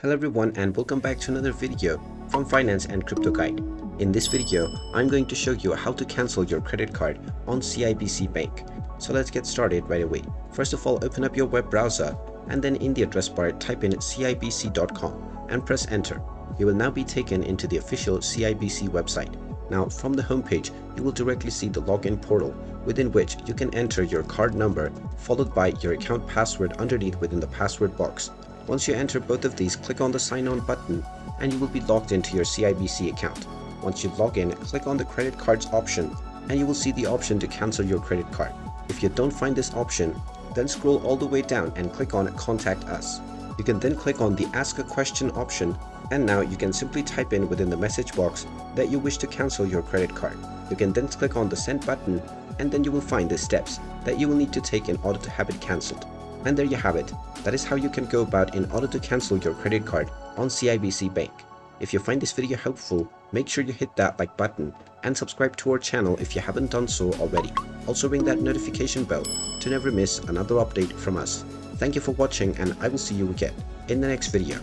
Hello everyone and welcome back to another video from Finance and Crypto Guide. In this video, I'm going to show you how to cancel your credit card on CIBC Bank. So let's get started right away. First of all, open up your web browser and then in the address bar type in cibc.com and press enter. You will now be taken into the official CIBC website. Now from the homepage, you will directly see the login portal within which you can enter your card number followed by your account password underneath within the password box. Once you enter both of these, click on the sign on button and you will be logged into your CIBC account. Once you log in, click on the credit cards option and you will see the option to cancel your credit card. If you don't find this option, then scroll all the way down and click on contact us. You can then click on the ask a question option and now you can simply type in within the message box that you wish to cancel your credit card. You can then click on the send button and then you will find the steps that you will need to take in order to have it cancelled. And there you have it. That is how you can go about in order to cancel your credit card on CIBC Bank. If you find this video helpful, make sure you hit that like button and subscribe to our channel if you haven't done so already. Also ring that notification bell to never miss another update from us. Thank you for watching and I will see you again in the next video.